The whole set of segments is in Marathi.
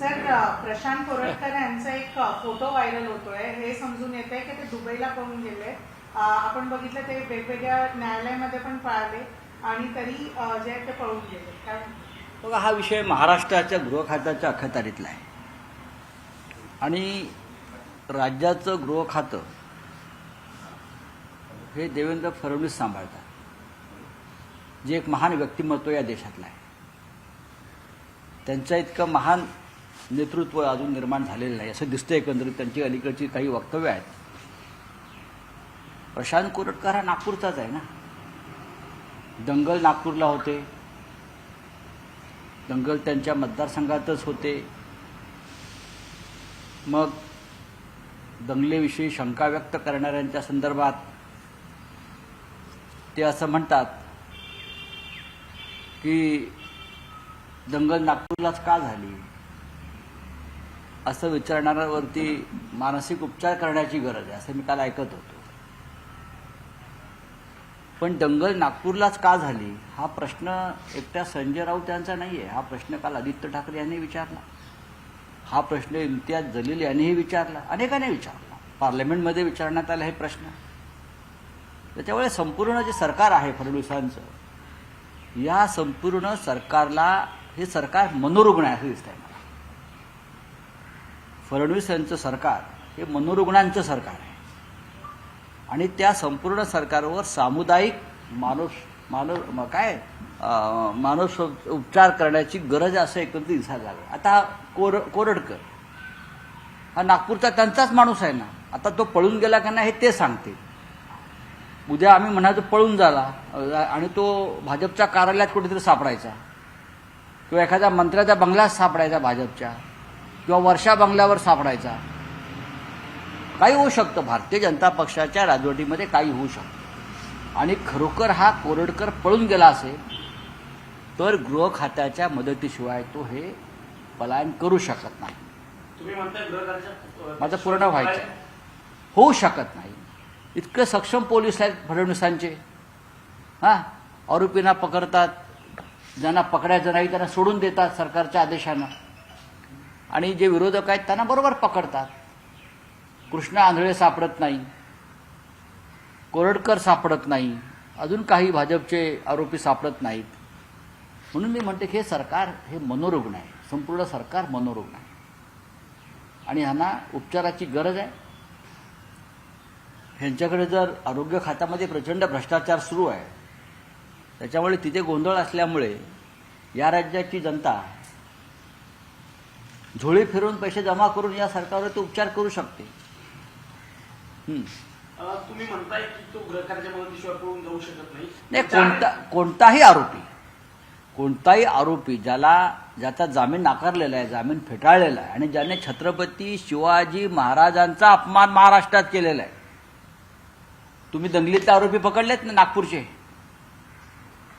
सर, प्रशांत कोरटकर यांचा एक फोटो व्हायरल होतोय. हे समजून येत आहे की ते दुबईला पळून गेले. आपण बघितलं ते वेगवेगळ्या न्यायालयामध्ये पण पळाले आणि तरी जे आहे ते पळून गेले. काय बघा, हा विषय महाराष्ट्राच्या गृह खात्याच्या अखत्यारीतला आहे आणि राज्याचं गृह खातं हे देवेंद्र फडणवीस सांभाळतात, जे एक महान व्यक्तिमत्व या देशातलं आहे. त्यांचं इतकं महान नेतृत्व अजून निर्माण झालेलं नाही असं दिसतं. एकंदरीत त्यांची अलीकडची काही वक्तव्य आहेत. प्रशांत कोरटकर हा नागपूरचाच आहे ना. दंगल नागपूरला होते, दंगल त्यांच्या मतदारसंघातच होते. मग दंगलीविषयी शंका व्यक्त करणाऱ्यांच्या संदर्भात ते असं म्हणतात की दंगल नागपूरलाच का झाली असं विचारणाऱ्यावरती मानसिक उपचार करण्याची गरज आहे असं मी काल ऐकत होतो. पण दंगल नागपूरलाच का झाली हा प्रश्न एकट्या संजय राऊत यांचा नाही आहे. हा प्रश्न काल आदित्य ठाकरे यांनी विचारला. हा प्रश्न इम्तियाज जलील यांनीही विचारला, अनेकांनी विचारला. पार्लमेंटमध्ये विचारण्यात आला हे प्रश्न. त्याच्यामुळे संपूर्ण जे सरकार आहे फडणवीसांचं, या संपूर्ण सरकारला हे सरकार मनोरुग्ण आहे असं दिसतंय मला. फडणवीस यांचं सरकार हे मनोरुग्णांचं सरकार आहे आणि त्या संपूर्ण सरकारवर सामुदायिक मानस उपचार करण्याची गरज असं एकंदरीत दिसायला लागलं. आता कोरटकर हा नागपूरचा त्यांचाच माणूस आहे ना. आता तो पळून गेला का नाही हे ते सांगते. उद्या आम्ही म्हणायचो पळून झाला आणि तो भाजपच्या कार्यालयात कुठेतरी सापडायचा किंवा एखाद्या मंत्र्याच्या बंगल्यात सापडायचा भाजपच्या किंवा वर्षा बंगल्यावर सापडायचा. काही होऊ शकतं. भारतीय जनता पक्षाच्या राजवटीमध्ये काही होऊ शकतं. आणि खरोखर हा कोरटकर पळून गेला असेल तर गृह खात्याच्या मदतीशिवाय तो हे पलायन करू शकत नाही. तुम्ही म्हणताय गृह खात्याच्या माझं पूर्ण व्हायचं होऊ शकत नाही. इतकं सक्षम पोलीस आहेत फडणवीसांचे. हां, आरोपींना पकडतात, ज्यांना पकडायचं नाही त्यांना सोडून देतात सरकारच्या आदेशानं, आणि जे विरोधक आहेत त्यांना बरोबर पकडतात. कृष्णा आंधळे सापडत नाही, कोरटकर सापडत नाही, अजून काही भाजपचे आरोपी सापडत नाहीत. म्हणून मी म्हणते की हे सरकार हे मनोरुग्ण आहे. संपूर्ण सरकार मनोरुग्ण आहे आणि ह्यांना उपचाराची गरज आहे. ह्यांच्याकडे जर आरोग्य खात्यामध्ये प्रचंड भ्रष्टाचार सुरू आहे, त्याच्यामुळे तिथे गोंधळ असल्यामुळे या राज्याची जनता झोळी फिरून पैसे जमा करून या सरकारवर ते उपचार करू शकते. तुम्ही म्हणताय की तो गृह खात्याच्या मदतीशिवाय पळून जाऊ शकत नाही. कोणताही आरोपी ज्याचा जामीन नाकारलेला आहे, जामीन फेटाळलेला आहे आणि ज्याने छत्रपती शिवाजी महाराजांचा अपमान महाराष्ट्रात केलेला आहे. तुम्ही दंगलीतले आरोपी पकडलेत ना नागपूरचे,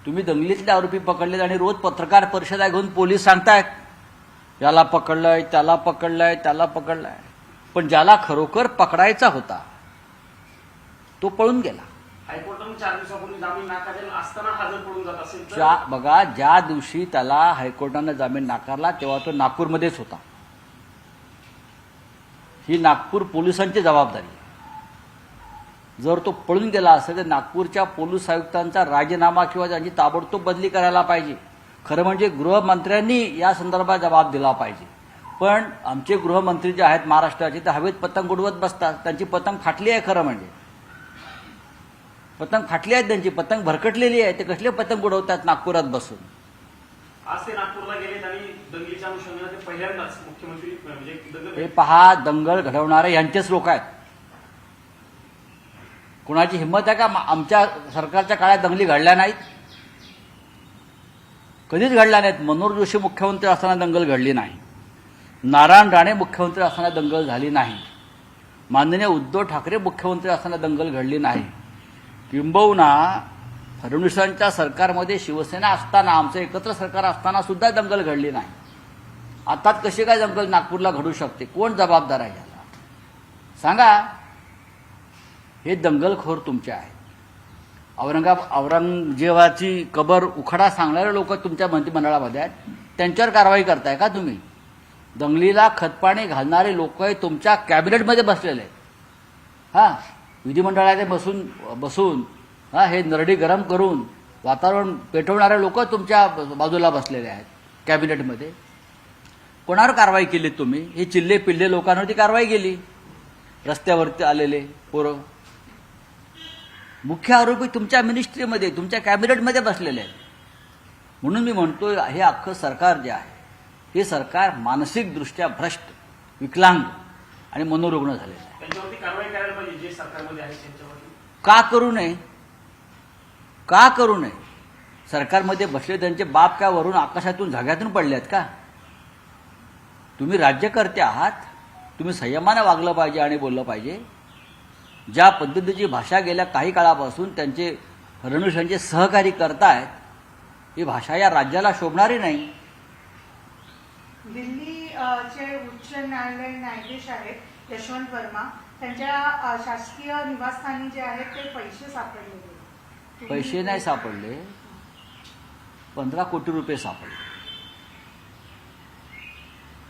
तुम्ही दंगलीतले आरोपी पकडलेत आणि रोज पत्रकार परिषदा घेऊन पोलीस सांगतायत याला पकडलंय, त्याला पकडलंय, त्याला पकडलंय. पण ज्याला खरोखर पकडायचा होता तो पळून गेला. हायकोर्टाने 4 दिवसापूर्वी जामीन नाकारलेला असताना हा जर पळून जात असेल तर बघा, ज्या दिवशी त्याला हायकोर्टानं जामीन नाकारला तेव्हा तो नागपूरमध्येच होता. ही नागपूर पोलिसांची जबाबदारी आहे. जर तो पळून गेला असेल तर नागपूरच्या पोलीस आयुक्तांचा राजीनामा किंवा त्यांची ताबडतोब बदली करायला पाहिजे. खरं म्हणजे गृहमंत्र्यांनी या संदर्भात जबाब दिला पाहिजे. पण आमचे गृहमंत्री जे आहेत महाराष्ट्राचे ते हवेत पतंग उडवत बसतात. त्यांची पतंग फाटली आहे. खरं म्हणजे पतंग फाटली आहे, त्यांची पतंग भरकटलेली आहे. ते कसले पतंग उडवतात नागपुरात बसून. आज ते नागपूरला गेलेत आणि दंगलीच्या अनुषंगाने ते पहिल्यांदाच मुख्यमंत्री म्हणजे हे पहा, दंगल घडवणारे यांचेच लोक आहेत. कुणाची हिंमत आहे का आमच्या सरकारच्या काळात दंगली घडल्या नाहीत? कधीच घडल्या नाहीत. मनोहर जोशी मुख्यमंत्री असताना दंगल घडली नाही. नारायण राणे मुख्यमंत्री असताना दंगल झाली नाही. माननीय उद्धव ठाकरे मुख्यमंत्री असताना दंगल घडली नाही. किंबहुना फडणवीसांच्या सरकारमध्ये शिवसेना असताना, आमचं एकत्र सरकार असताना सुद्धा दंगल घडली नाही. आता कशी काय दंगल नागपूरला घडू शकते? कोण जबाबदार आहे याला सांगा. हे दंगलखोर तुमचे आहेत. औरंगजेबाची कबर उखडा सांगणारे लोक तुमच्या मंत्रिमंडळामध्ये आहेत. त्यांच्यावर कारवाई करताय का तुम्ही? दंगलीला खतपाणी घालणारे लोक तुमच्या कॅबिनेटमध्ये बसलेले आहेत. हा, विधिमंडळात बसून हा, हे नरडी गरम करून वातावरण पेटवणारे लोक तुमच्या बाजूला बसलेले आहेत कॅबिनेटमध्ये. कोणावर कारवाई केली तुम्ही? हे चिल्ले पिल्ले लोकांवरती कारवाई केली, रस्त्यावरती आलेले पोरं. मुख्य आरोपी तुमच्या मिनिस्ट्रीमध्ये, तुमच्या कॅबिनेटमध्ये बसलेले आहेत. म्हणून मी म्हणतोय, हे अख्खं सरकार जे आहे, हे सरकार मानसिकदृष्ट्या भ्रष्ट, विकलांग आणि मनोरुग्ण झालेलं आहे. त्यांच्यावरती कारवाई करायला पाहिजे, जे सरकारमध्ये आहे त्यांच्यावरती. का करू नये? का करू नये? सरकारमध्ये बसले त्यांचे बाप काय वरून आकाशातून धाग्यातून पडले आहेत का? तुम्ही राज्यकर्ते आहात, तुम्ही संयमाने वागलं पाहिजे आणि बोललं पाहिजे. ज्या पद्धतीची भाषा गेल्या काही काळापासून त्यांचे फडणवीस यांचे सहकारी करतायत, ही भाषा या राज्याला शोभणारी नाही. दिल्ली चे उच्च न्यायालय न्यायाधीश आहेत यशवंत वर्मा, त्यांच्या शासकीय निवासस्थानी जे आहेत ते पैसे सापडले. पैसे नाही सापडले, 15 कोटी रुपये सापडले.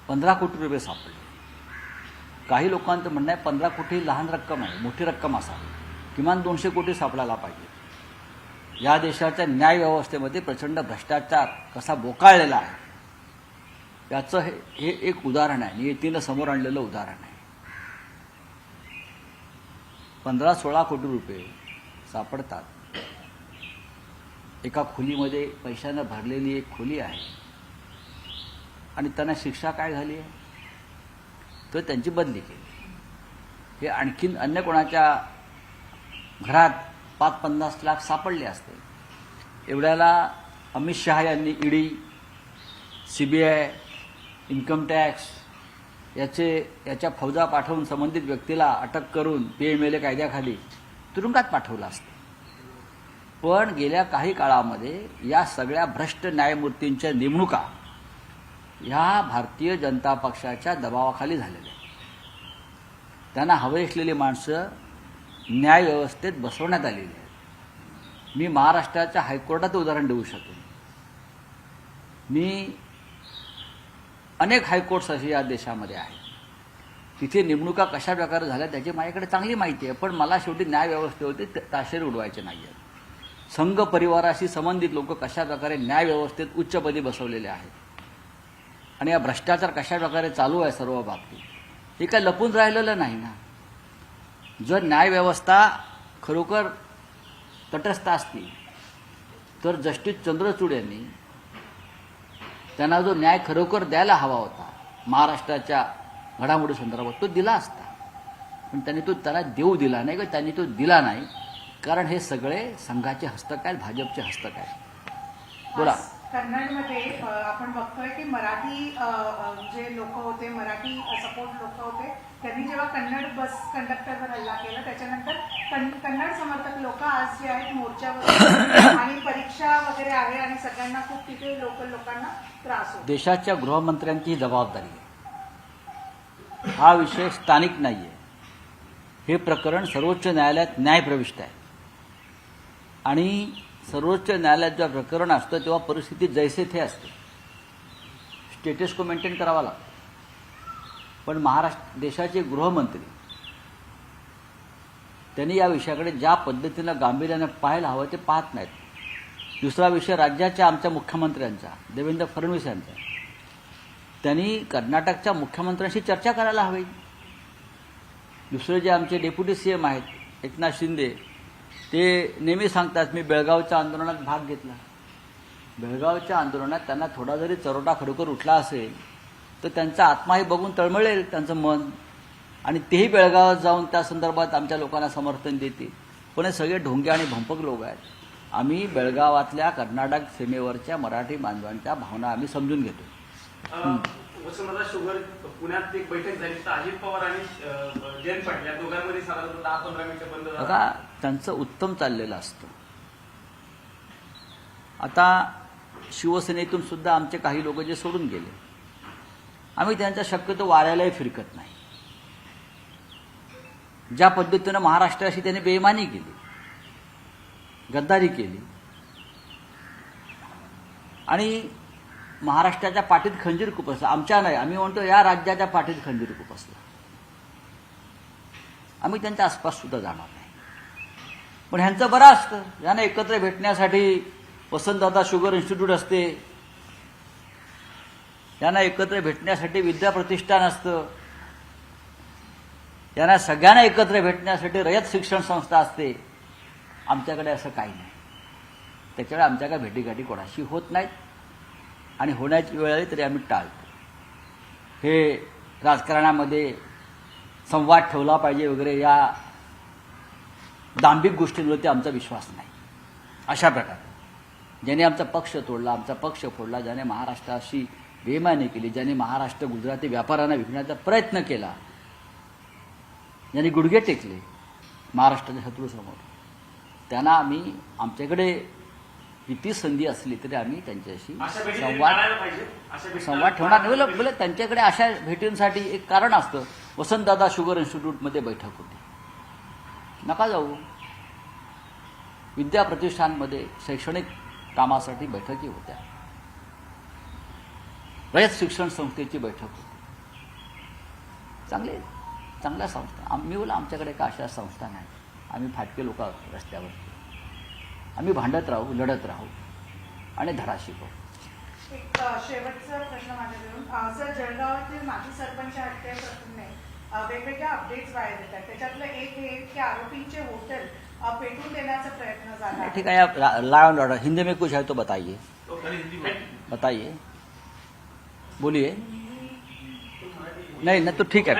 15 कोटी रुपये सापडले. काही लोकांचं म्हणणं आहे 15 कोटी लहान रक्कम आहे, मोठी रक्कम असावी, किमान 200 कोटी सापडायला पाहिजे. या देशाच्या न्याय व्यवस्थेमध्ये प्रचंड भ्रष्टाचार कसा बोकाळलेला आहे याचं हे एक उदाहरण आहे, नियतीनं समोर आणलेलं उदाहरण आहे. 15-16 कोटी रुपये सापडतात. एका खोलीमध्ये पैशानं भरलेली एक खोली आहे आणि त्यांना शिक्षा काय झाली आहे? तर त्यांची बदली केली. हे आणखीन अन्य कोणाच्या घरात 5-50 लाख सापडले असते. एवढ्याला अमित शहा यांनी ईडी, CBI, इन्कम टॅक्स याच्या फौजा पाठवून संबंधित व्यक्तीला अटक करून PMLA कायद्याखाली तुरुंगात पाठवलं असतं. पण गेल्या काही काळामध्ये या सगळ्या भ्रष्ट न्यायमूर्तींच्या नेमणुका ह्या भारतीय जनता पक्षाच्या दबावाखाली झालेल्या आहेत. त्यांना हवे असलेली माणसं न्यायव्यवस्थेत बसवण्यात आलेली आहेत. मी महाराष्ट्राच्या हायकोर्टाचं उदाहरण देऊ शकेन. मी अनेक हायकोर्ट्स असे या देशामध्ये आहेत, तिथे नेमणुका कशा प्रकारे झाल्या त्याची माझ्याकडे चांगली माहिती आहे. पण मला शेवटी न्यायव्यवस्थेवरती ताशेरे उडवायचे नाही आहेत. संघ परिवाराशी संबंधित लोक कशा प्रकारे न्यायव्यवस्थेत उच्चपदी बसवलेले आहेत आणि या भ्रष्टाचार कशा प्रकारे चालू आहे सर्व बाबतीत, हे काय लपून राहिलेलं नाही ना. जर न्यायव्यवस्था खरोखर तटस्थ असती तर जस्टिस चंद्रचूड यांनी त्यांना जो न्याय खरोखर द्यायला हवा होता महाराष्ट्राच्या घडामोडी संदर्भात, तो दिला असता. पण त्यांनी तो त्याला देऊ दिला नाही, किंवा त्यांनी तो दिला नाही, कारण हे सगळे संघाचे हस्तक आहेत, भाजपचे हस्तक आहेत. बोला. कन्नडमध्ये आपण बघतोय की मराठी जे लोक होते, मराठी सपोर्ट लोक होते, त्यांनी जेव्हा कन्नड बस कंडक्टरवर हल्ला केला त्याच्यानंतर कन्नड समर्थक लोक आज जे आहेत मोर्चावर आणि परीक्षा वगैरे आहे आणि सगळ्यांना खूप तिथे लोकल लोकांना त्रास होतो. देशाच्या गृहमंत्र्यांची ही जबाबदारी आहे. हा विषय स्थानिक नाही आहे. हे प्रकरण सर्वोच्च न्यायालयात न्यायप्रविष्ट आहे आणि सर्वोच्च न्यायालयात जेव्हा प्रकरण असतं तेव्हा परिस्थिती जैसे थे असते, स्टेटस को मेंटेन करावा लागतो. पण महाराष्ट्र देशाचे गृहमंत्री त्यांनी या विषयाकडे ज्या पद्धतीनं गांभीर्याने पाहायला हवं ते पाहत नाहीत. दुसरा विषय राज्याच्या आमच्या मुख्यमंत्र्यांचा, देवेंद्र फडणवीस यांचा, त्यांनी कर्नाटकच्या मुख्यमंत्र्यांशी चर्चा करायला हवी. दुसरे जे आमचे डेप्युटी CM आहेत एकनाथ शिंदे, ते नेहमी सांगतात मी बेळगावच्या आंदोलनात भाग घेतला. बेळगावच्या आंदोलनात त्यांना थोडा जरी चरोटा खरोखर उठला असेल तर त्यांचा आत्माही बघून तळमळेल त्यांचं मन, आणि तेही बेळगावात जाऊन त्या संदर्भात आमच्या लोकांना समर्थन देतील. पण हे सगळे ढोंगे आणि भंपक लोक आहेत. आम्ही बेळगावातल्या कर्नाटक सीमेवरच्या मराठी बांधवांच्या भावना आम्ही समजून घेतो. वसंतदादा शुगर पुण्यात एक बैठक झाली तर अजित पवार आणि जयंत पाटील या दोघांमध्ये साधारण 10-15 मिनिटं बंद झालं. बघा, त्यांचं उत्तम चाललेलं असतं. आता शिवसेनेतून सुद्धा आमचे काही लोक जे सोडून गेले, आम्ही त्यांच्या शक्यतो वाऱ्यालाही फिरकत नाही. ज्या पद्धतीनं महाराष्ट्राशी त्यांनी बेईमानी केली, गद्दारी केली आणि महाराष्ट्राच्या पाठीत खंजीर खुपसलं. आमच्या नाही, आम्ही म्हणतो या राज्याच्या पाठीत खंजीर खुपसलं. आम्ही त्यांच्या आसपास सुद्धा जाणार नाही. पण ह्यांचं बरं असतं, यांना एकत्र भेटण्यासाठी वसंतदादा शुगर इन्स्टिट्यूट असते, यांना एकत्र भेटण्यासाठी विद्या प्रतिष्ठान असतं, यांना सगळ्यांना एकत्र भेटण्यासाठी रयत शिक्षण संस्था असते. आमच्याकडे असं काही नाही. त्याच्यामुळे आमच्या काय भेटीगाठी कोणाशी होत नाहीत आणि होण्याची वेळ आली तरी आम्ही टाळतो. हे राजकारणामध्ये संवाद ठेवला पाहिजे वगैरे या दांभिक गोष्टींवरती आमचा विश्वास नाही. अशा प्रकारे ज्याने आमचा पक्ष तोडला, आमचा पक्ष फोडला, ज्याने महाराष्ट्राशी बेईमानी केली, ज्याने महाराष्ट्र गुजराती व्यापाऱ्यांना विकण्याचा प्रयत्न केला, ज्यांनी गुडघे टेकले महाराष्ट्राच्या शत्रूसमोर, त्यांना आम्ही आमच्याकडे किती संधी असली तरी आम्ही त्यांच्याशी अशा भेटी संवाद टाळायला पाहिजे. अशा भेटी ठेवणार नाही. बोले त्यांच्याकडे अशा भेटींसाठी एक कारण असतं. वसंतदादा शुगर इन्स्टिट्यूटमध्ये बैठक होती, नका जाऊ. विद्या प्रतिष्ठानमध्ये शैक्षणिक कामासाठी बैठकी होत्या, रयत शिक्षण संस्थेची बैठक होती. चांगल्या संस्था. आम्ही बोला आमच्याकडे का अशा संस्था नाही. आम्ही फाटके लोक आहोत रस्त्यावर. आम्ही भांडत राहू, लढत राहू आणि धडा शिकवू. एक शेवटचा प्रश्न माझ्याकडून. सर, जळगावातील माजी सरपंच हत्या प्रकरणी वेगवेगळ्या अपडेट्स बाहेर येतात. त्याच्यातलं एक हे की आरोपींचे हॉटेल पेटून देण्याचा प्रयत्न झाला. ठीक है, आप लॉ एंड ऑर्डर हिंदी में कुछ है तो बताइए, तो खरी हिंदी में बताइए, बोलिए. नहीं तो ठीक है.